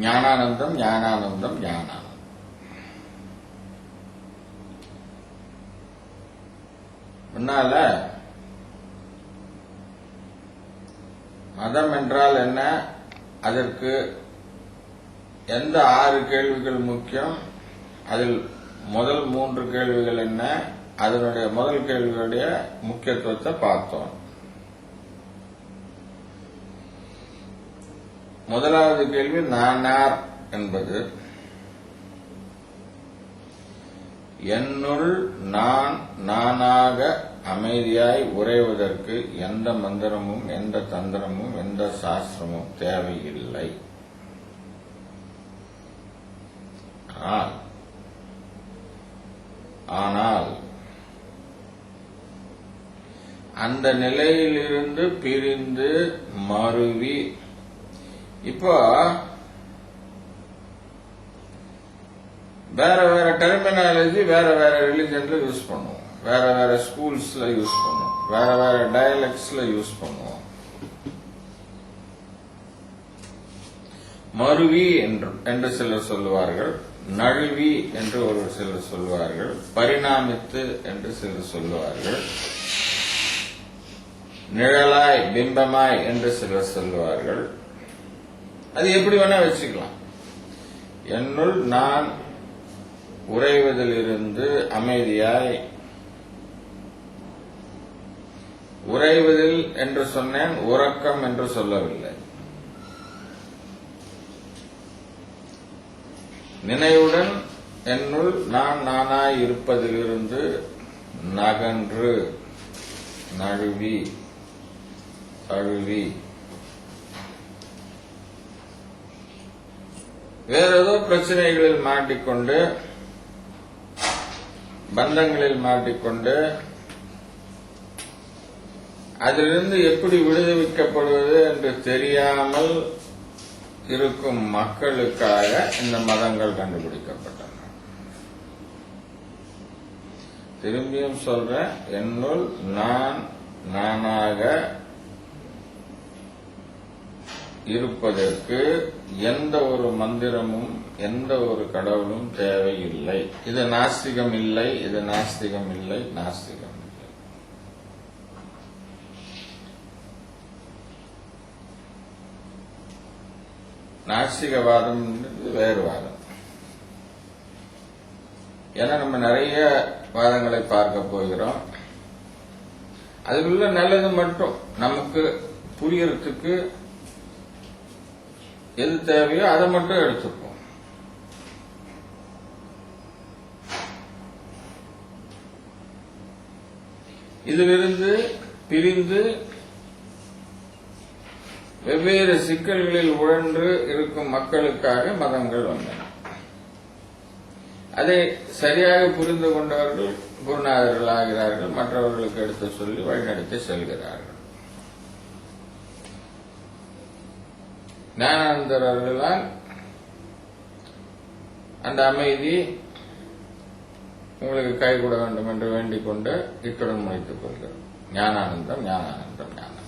ஞானானந்தம் ஞானானந்தம் ஞானானந்தம். முன்னால மதம் என்றால் என்ன, அதற்கு எந்த 6 கேள்விகள் முக்கியம், அதில் முதல் 3 கேள்விகள் என்ன, அதனுடைய முதல் கேள்வியுடைய முக்கியத்துவத்தை பார்த்தோம். முதலாவது கேள்வி நானார் என்பது. என்னுள் நான் நானாக அமைதியாய் உறைவதற்கு எந்த மந்திரமும் எந்த தந்திரமும் எந்த சாஸ்திரமும் தேவையில்லை. ஆனால் அந்த நிலையிலிருந்து பிரிந்து மருவி, இப்போ வேற வேற டெர்மினாலஜி வேற வேற ரிலிஜன்ல யூஸ் பண்ணுவோம், வேற வேற ஸ்கூல்ஸ்ல யூஸ் பண்ணுவோம், வேற வேற டயலெக்ட்ஸ்ல யூஸ் பண்ணுவோம். மருவி என்று சிலர் சொல்லுவார்கள், நழுவி என்று ஒரு சிலர் சொல்லுவார்கள், பரிணாமித்து என்று சிலர் சொல்லுவார்கள், நிழலாய் பிம்பமாய் என்று சிலர் சொல்லுவார்கள். அது எப்படி வேணா வச்சுக்கலாம். என்னுள் நான் உறைவதிலிருந்து அமைதியாய், உறைவதில் என்று சொன்னேன், உறக்கம் என்று சொல்லவில்லை. நினைவுடன் என்னுள் நான் நானாய் இருப்பதிலிருந்து நகன்று நழுவி தழுவி வேற ஏதோ பிரச்சனைகளில் மாட்டிக்கொண்டு, பந்தங்களில் மாட்டிக்கொண்டு, அதிலிருந்து எப்படி விடுவிக்கப்படுவது என்று தெரியாமல் இருக்கும் மக்களுக்காக இந்த மதங்கள் கண்டுபிடிக்கப்பட்டன. திரும்பியும் சொல்றேன், என்னுள் நான் நானாக இருப்பதற்கு எந்த ஒரு மந்திரமும் எந்த ஒரு கடவுளும் தேவையில்லை. இது நாஸ்திகம் இல்லை, இது நாஸ்திகம் இல்லை, நாஸ்திகம் இல்லை. நாஸ்திகவாதம் வேறு வாதம். ஏன்னா நம்ம நிறைய வாதங்களை பார்க்க போகிறோம். அதுக்குள்ள நல்லது மட்டும் நமக்கு புரியறதுக்கு எது தேவையோ அதை மட்டும் எடுத்துப்போம். இதிலிருந்து பிரிந்து வெவ்வேறு சிக்கல்களில் உழன்று இருக்கும் மக்களுக்காக மதங்கள் வந்தன. அதை சரியாக புரிந்து கொண்டவர்கள் குருநாதர்கள் ஆகிறார்கள், மற்றவர்களுக்கு எடுத்து சொல்லி வழிநடத்தி செல்கிறார்கள். ஞானானந்தர் அவர்களால் அந்த அமைதி உங்களுக்கு கைகூட வேண்டும் என்று வேண்டிக் கொண்டு இத்துடன் முடித்துக் கொள்கிறோம். ஞானானந்தம் ஞானானந்தம் ஞானானந்தம்.